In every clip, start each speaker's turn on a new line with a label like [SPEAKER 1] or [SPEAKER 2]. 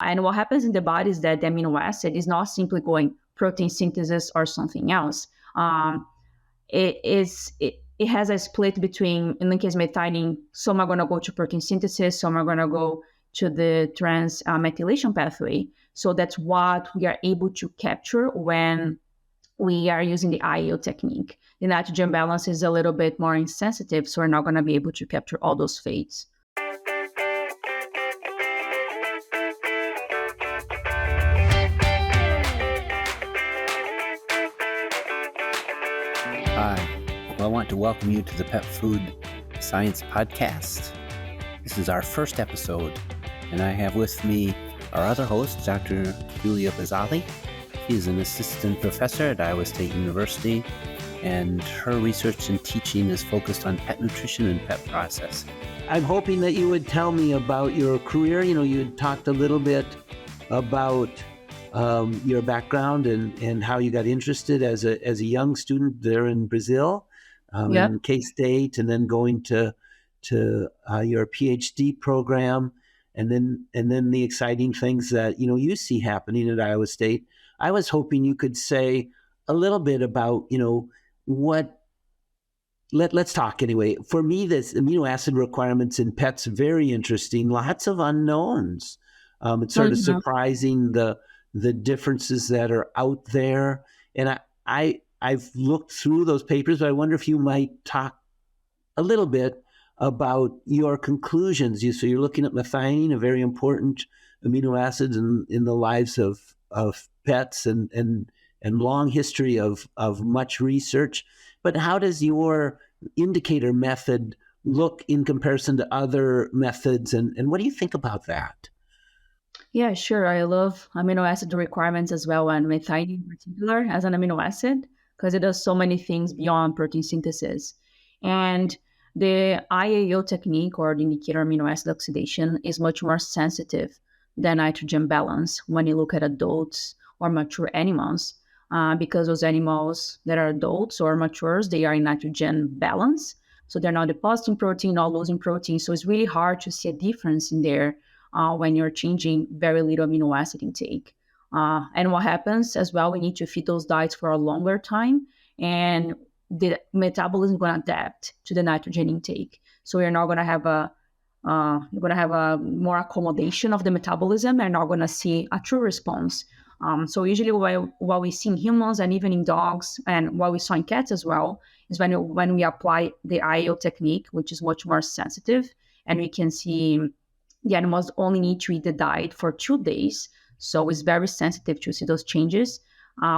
[SPEAKER 1] And what happens in the body is that the amino acid is not simply going protein synthesis or something else. It has a split between, in the case of methionine, some are going to go to protein synthesis, some are going to go to the trans methylation pathway. So that's what we are able to capture when we are using the IAAO technique. The nitrogen balance is a little bit more insensitive, so we're not going to be able to capture all those fates.
[SPEAKER 2] Hi, I want to welcome you to the Pet Food Science Podcast. This is our first episode, and I have with me our other host, Dr. Julia Pezzali. She is an assistant professor at Iowa State University, and her research and teaching is focused on pet nutrition and pet processing.
[SPEAKER 3] I'm hoping that you would tell me about your career. You had talked a little bit about your background and how you got interested as a young student there in Brazil, in K-State, and then going to your PhD program, and then the exciting things that you see happening at Iowa State. I was hoping you could say a little bit about what. Let's talk anyway. For me, this amino acid requirements in pets very interesting. Lots of unknowns. It's sort of surprising the differences that are out there. And I've looked through those papers, but I wonder if you might talk a little bit about your conclusions. So you're looking at methionine, a very important amino acid in the lives of pets and long history of much research. But how does your indicator method look in comparison to other methods? And what do you think about that?
[SPEAKER 1] Yeah, sure. I love amino acid requirements as well, and methionine in particular as an amino acid, because it does so many things beyond protein synthesis. And the IAAO technique, or the indicator amino acid oxidation, is much more sensitive than nitrogen balance when you look at adults or mature animals, because those animals that are adults or matures, they are in nitrogen balance. So they're not depositing protein, not losing protein. So it's really hard to see a difference in there when you're changing very little amino acid intake. And what happens as well, we need to feed those diets for a longer time, and the metabolism is going to adapt to the nitrogen intake. So you're not going to have a more accommodation of the metabolism, and not going to see a true response. So usually what we see in humans and even in dogs, and what we saw in cats as well, is when we apply the IAAO technique, which is much more sensitive, and we can see the animals only need to eat the diet for 2 days. So it's very sensitive to see those changes.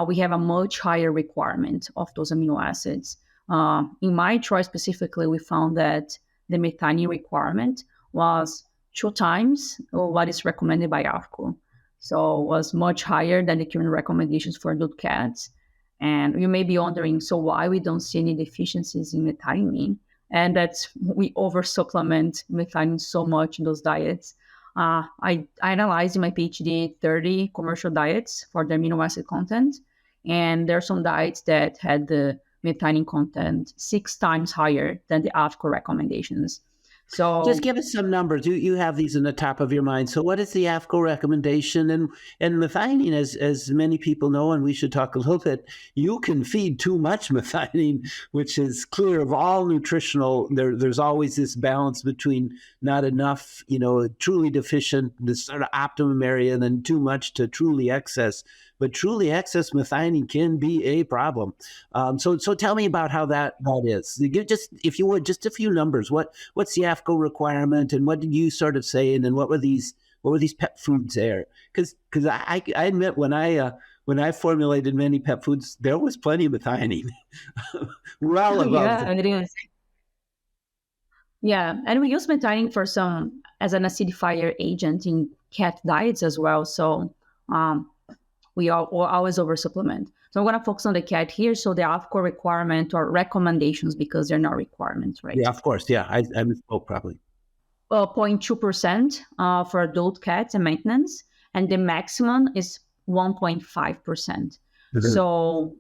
[SPEAKER 1] We have a much higher requirement of those amino acids. In my trial specifically, we found that the methionine requirement was 2 times what is recommended by AAFCO. So it was much higher than the current recommendations for adult cats. And you may be wondering, so why we don't see any deficiencies in methionine? And that's we over-supplement methionine so much in those diets. I analyzed in my PhD 30 commercial diets for the amino acid content. And there are some diets that had the methionine content 6 times higher than the AAFCO recommendations. So
[SPEAKER 3] just give us some numbers. You have these in the top of your mind. So what is the AAFCO recommendation? And methionine, as many people know, and we should talk a little bit, you can feed too much methionine, which is clear of all nutritional. There's always this balance between not enough, truly deficient, this sort of optimum area, and then too much to truly excess. But truly excess methionine can be a problem. So tell me about how that is. Give just, if you would, just a few numbers. What's the AAFCO requirement, and what did you sort of say, and then what were these pet foods there? Because I admit when I formulated many pet foods, there was plenty of methionine. Well above.
[SPEAKER 1] Yeah, and it is. Yeah, and we use methionine as an acidifier agent in cat diets as well. So we always oversupplement. So I'm going to focus on the cat here. So the AAFCO requirement or recommendations, because they're not requirements, right?
[SPEAKER 3] Yeah, of course. Yeah, I misspoke probably.
[SPEAKER 1] 0.2% for adult cats and maintenance, and the maximum is 1.5%. Mm-hmm. So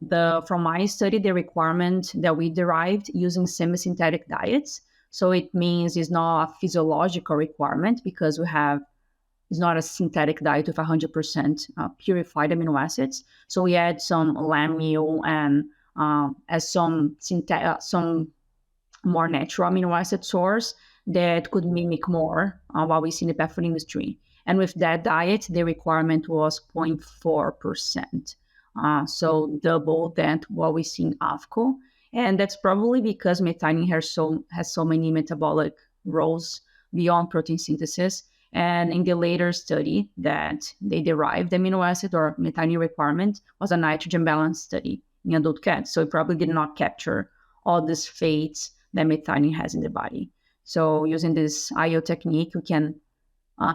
[SPEAKER 1] from my study, the requirement that we derived using semi-synthetic diets. So it means it's not a physiological requirement, because we have It's not a synthetic diet with 100% purified amino acids. So we add some lamb meal and as some more natural amino acid source that could mimic more what we see in the pet food industry. And with that diet, the requirement was 0.4%. So double that what we see in AFCO. And that's probably because methionine has so many metabolic roles beyond protein synthesis. And in the later study that they derived the amino acid or methionine requirement was a nitrogen balance study in adult cats. So it probably did not capture all these fates that methionine has in the body. So using this IAAO technique, we can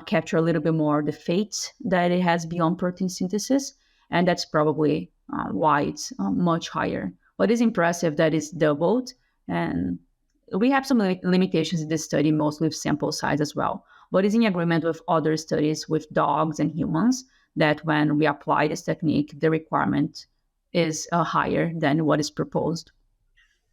[SPEAKER 1] capture a little bit more the fates that it has beyond protein synthesis. And that's probably why it's much higher. But it's impressive that it's doubled. And we have some limitations in this study, mostly with sample size as well. But it's in agreement with other studies with dogs and humans that when we apply this technique, the requirement is higher than what is proposed.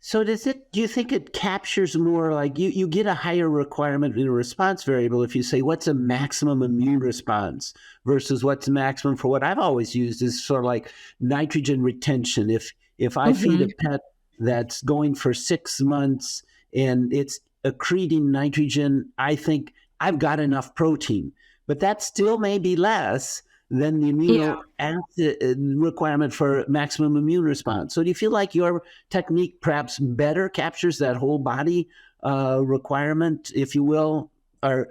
[SPEAKER 3] So do you think it captures more, like you get a higher requirement in a response variable if you say what's a maximum immune response versus what's maximum for what I've always used is sort of like nitrogen retention. If I feed a pet that's going for 6 months and it's accreting nitrogen, I think I've got enough protein, but that still may be less than the amino acid requirement for maximum immune response. So do you feel like your technique perhaps better captures that whole body requirement, if you will? Or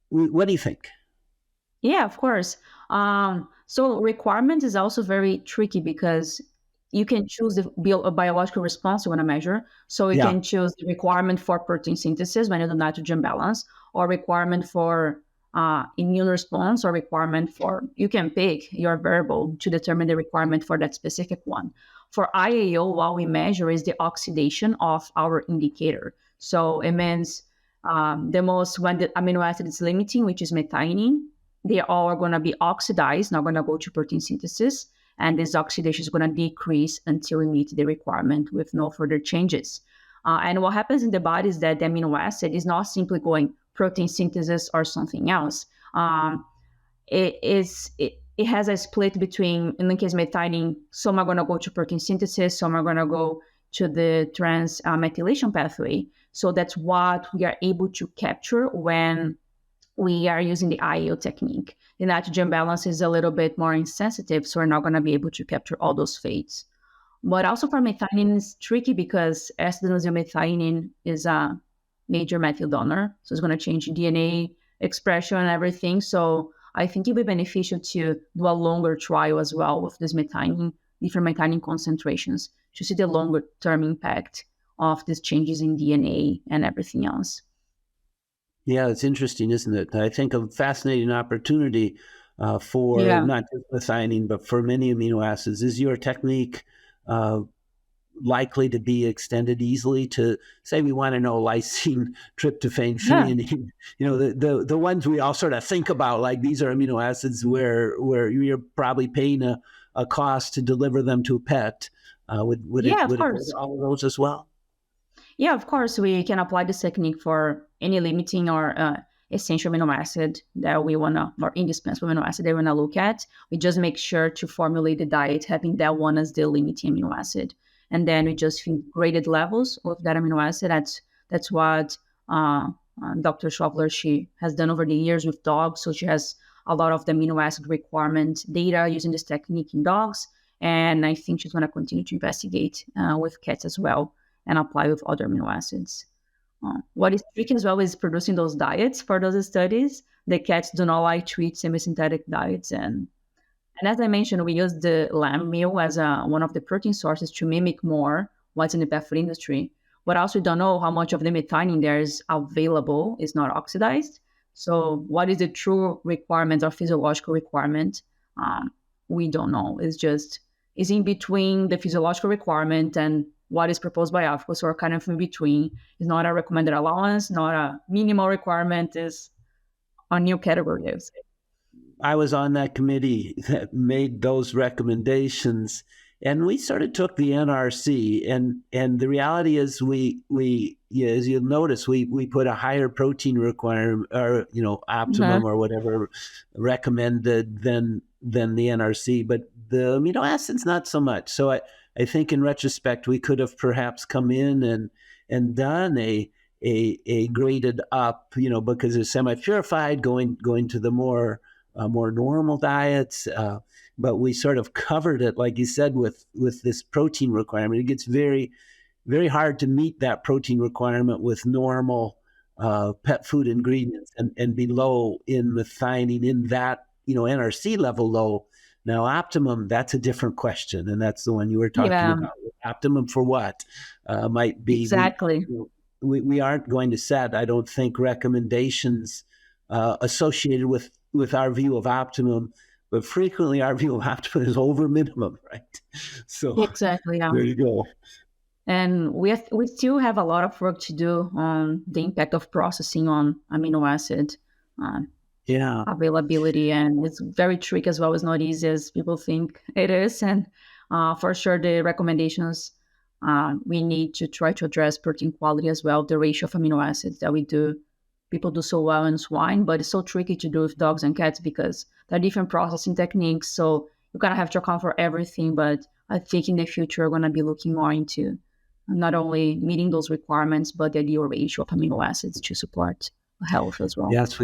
[SPEAKER 3] what do you think?
[SPEAKER 1] Yeah, of course. So requirement is also very tricky because you can choose the biological response you want to measure. So you can choose the requirement for protein synthesis when you do nitrogen balance, or requirement for immune response, or requirement for, you can pick your variable to determine the requirement for that specific one. For IAAO, what we measure is the oxidation of our indicator. So it means when the amino acid is limiting, which is methionine, they all are going to be oxidized, not going to go to protein synthesis. And this oxidation is going to decrease until we meet the requirement with no further changes. And what happens in the body is that the amino acid is not simply going protein synthesis or something else. It has a split between, in the case of methionine, some are going to go to protein synthesis, some are going to go to the trans methylation pathway. So that's what we are able to capture when we are using the IAAO technique. The nitrogen balance is a little bit more insensitive, so we're not going to be able to capture all those fates. But also for methionine, it's tricky because methionine is a major methyl donor, so it's going to change DNA expression and everything. So I think it would be beneficial to do a longer trial as well with this methionine, different methionine concentrations, to see the longer term impact of these changes in DNA and everything else.
[SPEAKER 3] Yeah, it's interesting, isn't it? I think a fascinating opportunity for not just methionine, but for many amino acids. Is your technique likely to be extended easily to, say, we want to know lysine, tryptophan, threonine? You know, the ones we all sort of think about, like these are amino acids where you're probably paying a cost to deliver them to a pet. Would it all of those as well?
[SPEAKER 1] Yeah, of course, we can apply this technique for any limiting or essential amino acid that we want to, or indispensable amino acid that we want to look at. We just make sure to formulate the diet having that one as the limiting amino acid. And then we just feed graded levels of that amino acid. That's what Dr. Schwaffler, she has done over the years with dogs. So she has a lot of the amino acid requirement data using this technique in dogs. And I think she's going to continue to investigate with cats as well, and apply with other amino acids. What is tricky as well is producing those diets for those studies. The cats do not like to eat semi-synthetic diets. And as I mentioned, we use the lamb meal as one of the protein sources to mimic more what's in the pet food industry. But also don't know how much of the methionine there is available, is not oxidized. So what is the true requirement or physiological requirement? We don't know. It's in between the physiological requirement and what is proposed by AFCO, so we're kind of in between. It's not a recommended allowance, not a minimal requirement, is a new category, I would say.
[SPEAKER 3] I was on that committee that made those recommendations, And we sort of took the NRC, and the reality is yeah, as you'll notice, we put a higher protein requirement, or
[SPEAKER 1] Uh-huh.
[SPEAKER 3] optimum or whatever recommended than the NRC, but the amino acids not so much. So I think in retrospect we could have perhaps come in and done a graded up, because it's semi purified, going to the more normal diets. But we sort of covered it, like you said, with this protein requirement. It gets very, very hard to meet that protein requirement with normal pet food ingredients and be low in methionine in that NRC level low. Now, optimum, that's a different question, and that's the one you were talking
[SPEAKER 1] Yeah,
[SPEAKER 3] about. Optimum for what might be
[SPEAKER 1] exactly.
[SPEAKER 3] we aren't going to set, I don't think, recommendations associated with our view of optimum, but frequently our view of optimum is over minimum, right? So
[SPEAKER 1] Exactly. Yeah.
[SPEAKER 3] there you go.
[SPEAKER 1] And we still have a lot of work to do on the impact of processing on amino acid uh,
[SPEAKER 3] Yeah.
[SPEAKER 1] availability, and it's very tricky as well. It's not easy as people think it is, and for sure the recommendations we need to try to address protein quality as well. The ratio of amino acids that we do, people do so well in swine, but it's so tricky to do with dogs and cats because there are different processing techniques. So you kind of have to account for everything. But I think in the future we're going to be looking more into not only meeting those requirements, but the ideal ratio of amino acids to support health as well.
[SPEAKER 3] Yes,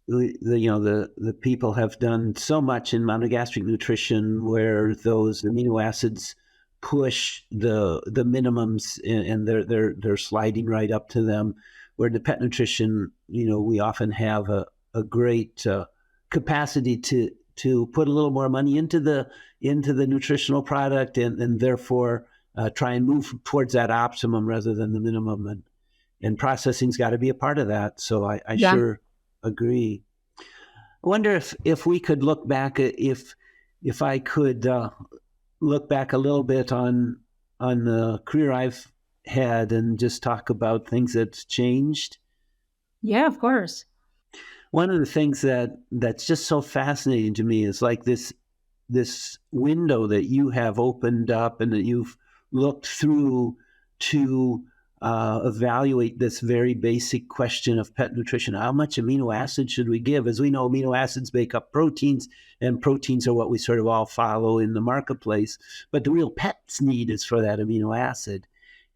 [SPEAKER 3] the people have done so much in monogastric nutrition where those amino acids push the minimums, and they're sliding right up to them. Where in the pet nutrition, we often have a great capacity to put a little more money into the nutritional product, and therefore try and move towards that optimum rather than the minimum. And processing's got to be a part of that. So I
[SPEAKER 1] Yeah.
[SPEAKER 3] sure agree. I wonder if we could look back, if I could look back a little bit on the career I've had and just talk about things that's changed.
[SPEAKER 1] Yeah, of course.
[SPEAKER 3] One of the things that's just so fascinating to me is like this window that you have opened up and that you've looked through to evaluate this very basic question of pet nutrition. How much amino acid should we give? As we know, amino acids make up proteins, and proteins are what we sort of all follow in the marketplace. But the real pet's need is for that amino acid.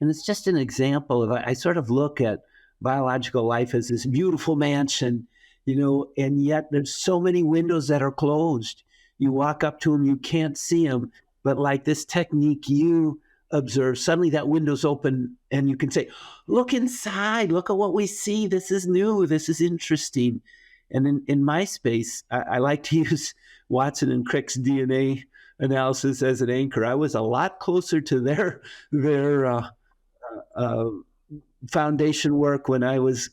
[SPEAKER 3] And it's just an example of, I sort of look at biological life as this beautiful mansion, and yet there's so many windows that are closed. You walk up to them, you can't see them, but like this technique you observe, suddenly that window's open and you can say, look inside, look at what we see. This is new, this is interesting. And in my space, I like to use Watson and Crick's DNA analysis as an anchor. I was a lot closer to their foundation work when I was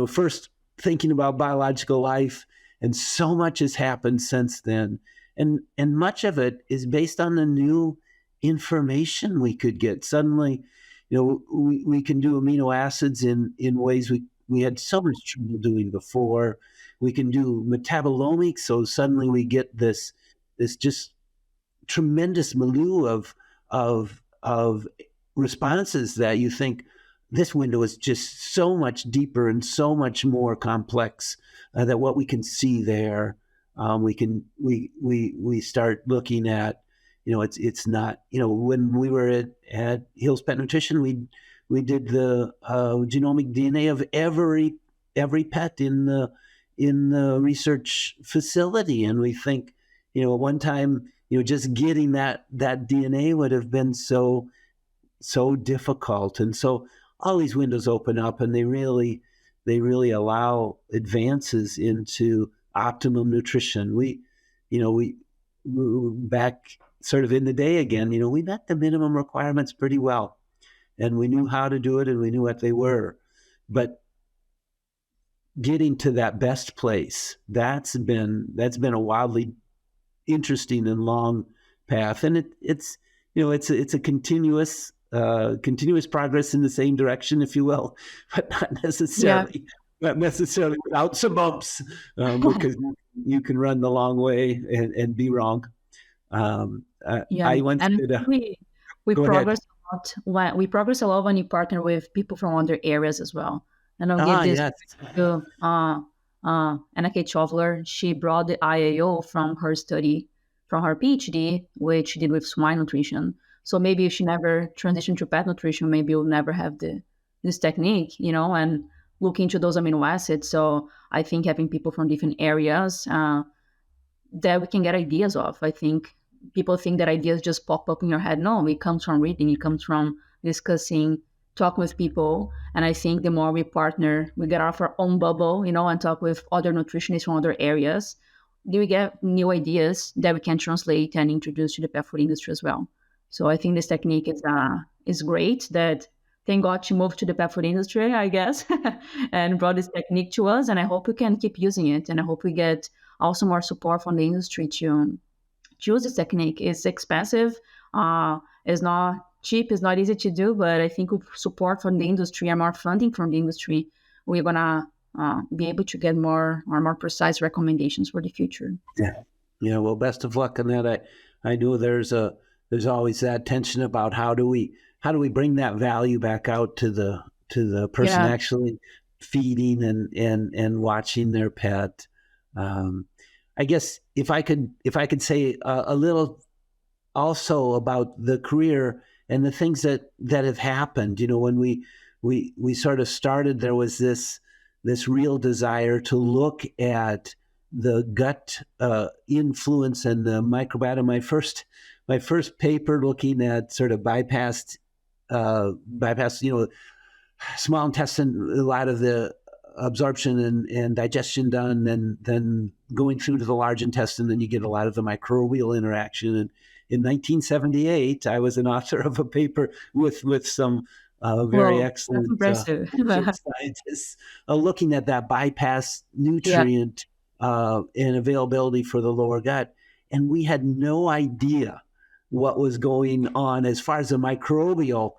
[SPEAKER 3] first thinking about biological life, and so much has happened since then, and much of it is based on the new information we could get. Suddenly, we can do amino acids in ways we had so much trouble doing before. We can do metabolomics, so suddenly we get this just tremendous milieu of responses that you think this window is just so much deeper and so much more complex that what we can see there, we start looking at, it's not, when we were at Hill's Pet Nutrition, we did the genomic DNA of every pet in the research facility, and we think, at one time, just getting that DNA would have been so difficult. And so all these windows open up, and they really allow advances into optimum nutrition. We back sort of in the day again, we met the minimum requirements pretty well, and we knew how to do it, and we knew what they were. But getting to that best place, that's been a wildly interesting and long path, and it's a continuous progress in the same direction, if you will, but not
[SPEAKER 1] Yeah.
[SPEAKER 3] necessarily without some bumps, because you can run the long way and be wrong.
[SPEAKER 1] Yeah,
[SPEAKER 3] I once
[SPEAKER 1] and I
[SPEAKER 3] did
[SPEAKER 1] think
[SPEAKER 3] a.
[SPEAKER 1] we
[SPEAKER 3] Go ahead.
[SPEAKER 1] progress a lot when you partner with people from other areas as well. And I'll give
[SPEAKER 3] Ah,
[SPEAKER 1] this
[SPEAKER 3] yes.
[SPEAKER 1] to Anna Kate Chovler. She brought the IAO from her study, from her PhD, which she did with swine nutrition. So maybe if she never transitioned to pet nutrition, maybe we'll never have this technique, and look into those amino acids. So I think having people from different areas that we can get ideas of. I think people think that ideas just pop up in your head. No, it comes from reading, it comes from discussing, talking with people. And I think the more we partner, we get out of our own bubble, and talk with other nutritionists from other areas, then we get new ideas that we can translate and introduce to the pet food industry as well. So I think this technique is great. That thank God she moved to the pet food industry, I guess, and brought this technique to us. And I hope we can keep using it. And I hope we get also more support from the industry to use this technique. It's expensive, it's not cheap, it's not easy to do, but I think with support from the industry and more funding from the industry, we're gonna be able to get more precise recommendations for the future.
[SPEAKER 3] Yeah. Yeah. Well, best of luck on that. I know there's always that tension about how do we bring that value back out to the person
[SPEAKER 1] Yeah.
[SPEAKER 3] actually feeding and watching their pet. Um, I guess if I could say a little also about the career and the things that have happened. When we sort of started, there was this real desire to look at the gut influence and the microbiome. My first paper looking at sort of bypass, small intestine, a lot of the absorption and digestion done, and then going through to the large intestine, then you get a lot of the microbial interaction. And in 1978, I was an author of a paper with some very
[SPEAKER 1] Well, that's
[SPEAKER 3] excellent
[SPEAKER 1] impressive.
[SPEAKER 3] scientists looking at that bypass
[SPEAKER 1] Yeah.
[SPEAKER 3] nutrient and availability for the lower gut. And we had no idea what was going on as far as the microbial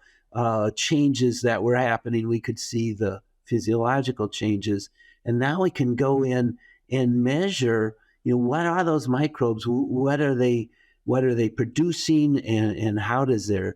[SPEAKER 3] changes that were happening. We could see the physiological changes, and now we can go in and measure. What are those microbes? What are they producing, and how does their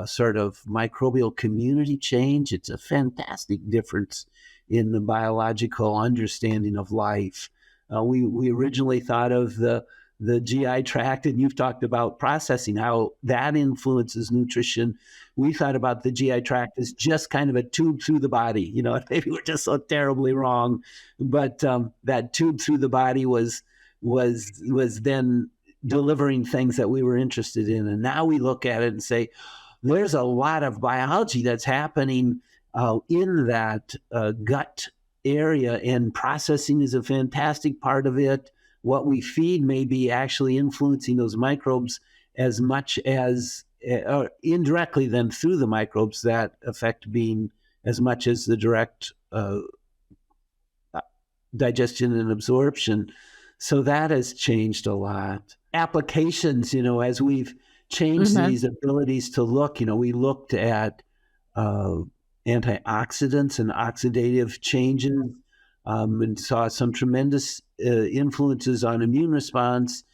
[SPEAKER 3] sort of microbial community change? It's a fantastic difference in the biological understanding of life. We originally thought of the GI tract, and you've talked about processing, how that influences nutrition. We thought about the GI tract as just kind of a tube through the body. Maybe we're just so terribly wrong, but that tube through the body was then delivering things that we were interested in. And now we look at it and say, there's a lot of biology that's happening in that gut area, and processing is a fantastic part of it. What we feed may be actually influencing those microbes as much as indirectly then through the microbes, that effect being as much as the direct digestion and absorption. So that has changed a lot. Applications, as we've changed
[SPEAKER 1] Hmm.
[SPEAKER 3] these abilities to look, we looked at antioxidants and oxidative changes, and saw some tremendous influences on immune response.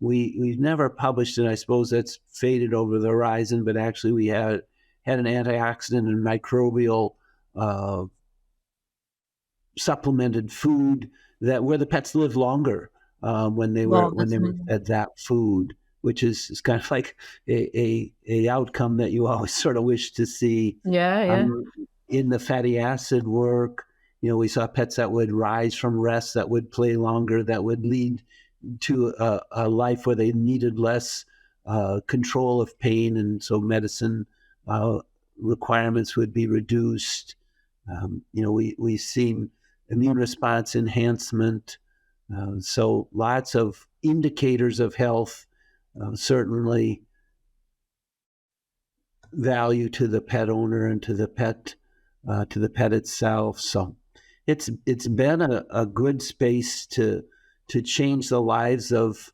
[SPEAKER 3] We've never published it. I suppose that's faded over the horizon, but actually we had an antioxidant and microbial supplemented food that where the pets live longer when they were
[SPEAKER 1] Well, that's amazing.
[SPEAKER 3] fed that food, which is kind of like a outcome that you always sort of wish to see.
[SPEAKER 1] Yeah, yeah.
[SPEAKER 3] In the fatty acid work, we saw pets that would rise from rest, that would play longer, that would lead to a life where they needed less control of pain, and so medicine requirements would be reduced. We've seen immune response enhancement. So lots of indicators of health, certainly value to the pet owner and to the pet itself. So it's been a good space to change the lives of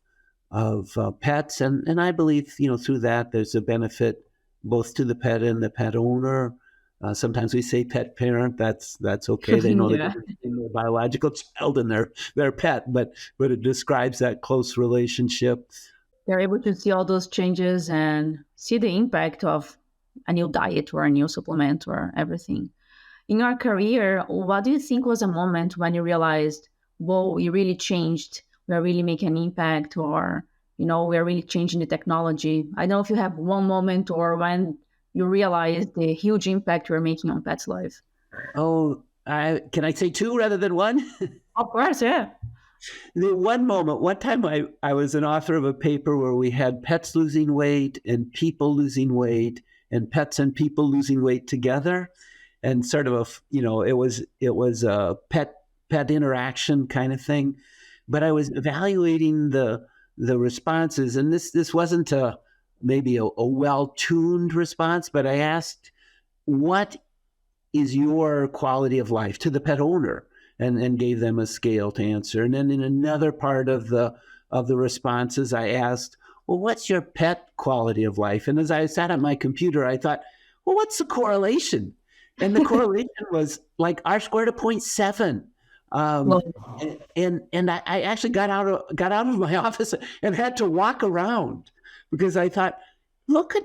[SPEAKER 3] pets, and I believe through that there's a benefit both to the pet and the pet owner. Sometimes we say pet parent. That's okay. They know the
[SPEAKER 1] Yeah.
[SPEAKER 3] difference between their biological child and their pet, but it describes that close relationship.
[SPEAKER 1] they're able to see all those changes and see the impact of a new diet or a new supplement or everything. In your career, what do you think was a moment when you realized, whoa, you really changed? We're really making an impact, or, we're really changing the technology. I don't know if you have one moment or when you realize the huge impact you're making on pets' life.
[SPEAKER 3] Oh, can I say two rather than one?
[SPEAKER 1] Of course, yeah.
[SPEAKER 3] The one time I was an author of a paper where we had pets losing weight and people losing weight and pets and people losing weight together, and sort of it was a pet interaction kind of thing. But I was evaluating the responses, and this wasn't maybe a well-tuned response, but I asked, what is your quality of life to the pet owner, and gave them a scale to answer. And then in another part of the responses, I asked, well, what's your pet quality of life? And as I sat at my computer, I thought, well, what's the correlation? And the correlation was like R squared of 0.7. Um,
[SPEAKER 1] Well,
[SPEAKER 3] and I actually got out of my office and had to walk around, because I thought, look at,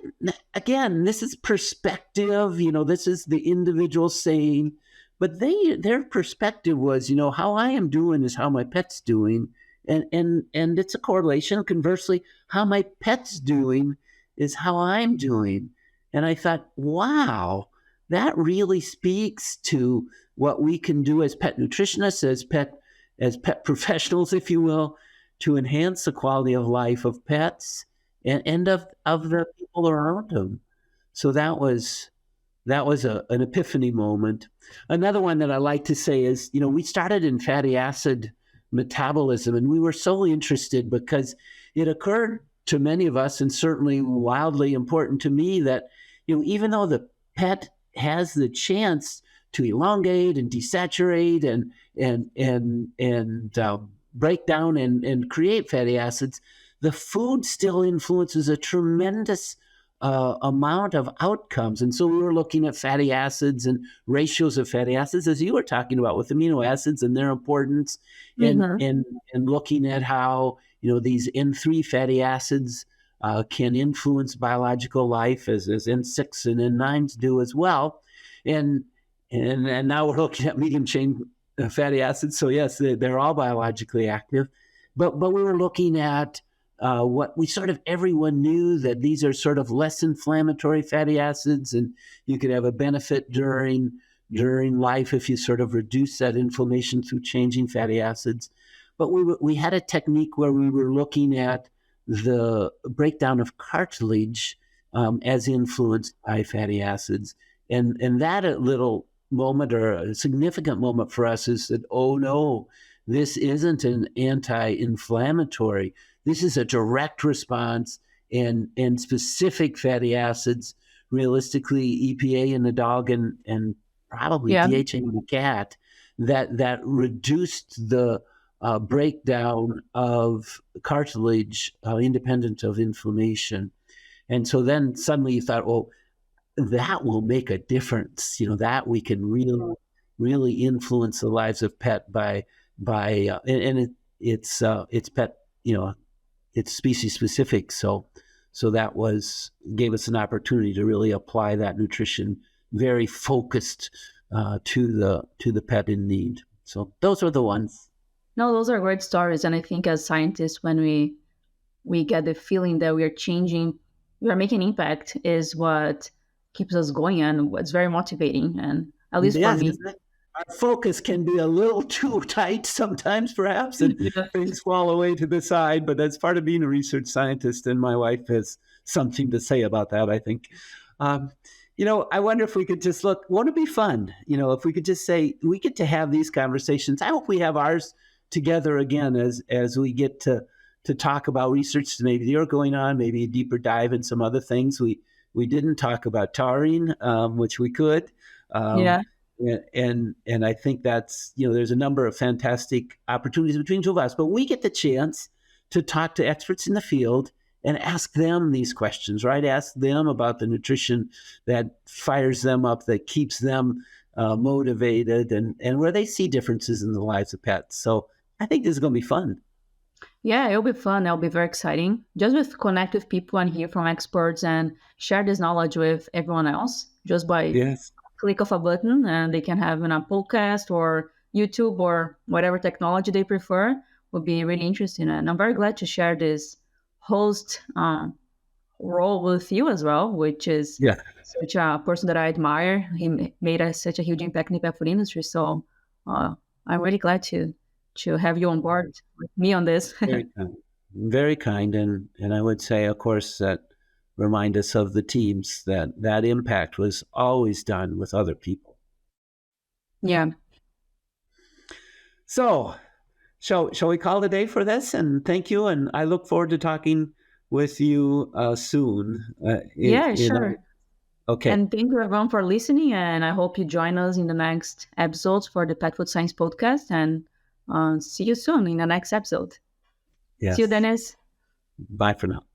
[SPEAKER 3] again, this is perspective. This is the individual saying, but their perspective was, how I am doing is how my pet's doing, and it's a correlation. Conversely, how my pet's doing is how I'm doing. And I thought, wow, that really speaks to what we can do as pet nutritionists, as pet professionals, if you will, to enhance the quality of life of pets and of the people around them. So that was an epiphany moment. Another one that I like to say is, we started in fatty acid metabolism, and we were so interested because it occurred to many of us, and certainly wildly important to me, that even though the pet has the chance to elongate and desaturate and break down and create fatty acids, the food still influences a tremendous amount of outcomes. And so we were looking at fatty acids and ratios of fatty acids, as you were talking about with amino acids and their importance, and
[SPEAKER 1] mhm.
[SPEAKER 3] and looking at how these N3 fatty acids can influence biological life as N6 and N9s do as well, and now we're looking at medium chain fatty acids. So yes, they're all biologically active, but we were looking at what we sort of, everyone knew that these are sort of less inflammatory fatty acids, and you could have a benefit during life if you sort of reduce that inflammation through changing fatty acids. But we had a technique where we were looking at the breakdown of cartilage as influenced by fatty acids, and that a little moment, or a significant moment for us, is that, oh no, this isn't an anti-inflammatory. This is a direct response, and specific fatty acids, realistically EPA in the dog and probably
[SPEAKER 1] Yeah.
[SPEAKER 3] DHA in the cat, that reduced the breakdown of cartilage independent of inflammation. And so then suddenly you thought, oh, that will make a difference. That we can really influence the lives of pet by it's pet, it's species specific. So that gave us an opportunity to really apply that nutrition very focused to the pet in need. So those are the ones.
[SPEAKER 1] No, those are great stories. And I think as scientists, when we get the feeling that we are changing, we are making impact, is what keeps us going and what's very motivating. And at least for
[SPEAKER 3] Yes,
[SPEAKER 1] me,
[SPEAKER 3] our focus can be a little too tight sometimes, perhaps, and
[SPEAKER 1] yeah.
[SPEAKER 3] things fall away to the side. But that's part of being a research scientist, and my wife has something to say about that, I think. Um, I wonder if we could just look. Won't it be fun? If we could just say we get to have these conversations. I hope we have ours together again as we get to talk about research maybe you're going on, maybe a deeper dive in some other things. We didn't talk about taurine, which we could. Um,
[SPEAKER 1] Yeah.
[SPEAKER 3] and I think that's, there's a number of fantastic opportunities between two of us, but we get the chance to talk to experts in the field and ask them these questions, right? Ask them about the nutrition that fires them up, that keeps them motivated, and where they see differences in the lives of pets. So I think this is going to be fun.
[SPEAKER 1] Yeah, it'll be fun. It'll be very exciting. Just with connect with people and hear from experts and share this knowledge with everyone else just by
[SPEAKER 3] Yes.
[SPEAKER 1] click of a button, and they can have in a podcast or YouTube or whatever technology they prefer would be really interesting. And I'm very glad to share this host role with you as well, which is
[SPEAKER 3] Yeah.
[SPEAKER 1] such a person that I admire. Made such a huge impact in the pet food industry. So uh, I'm really glad to have you on board with me on this.
[SPEAKER 3] Very kind. Very kind. And I would say, of course, that remind us of the teams that that impact was always done with other people.
[SPEAKER 1] Yeah.
[SPEAKER 3] So, shall we call it a day for this? And thank you. And I look forward to talking with you soon.
[SPEAKER 1] Yeah, sure.
[SPEAKER 3] Okay.
[SPEAKER 1] And thank you everyone for listening. And I hope you join us in the next episodes for the Pet Food Science podcast. And see you soon in the next episode.
[SPEAKER 3] Yes.
[SPEAKER 1] See you, Dennis.
[SPEAKER 3] Bye for now.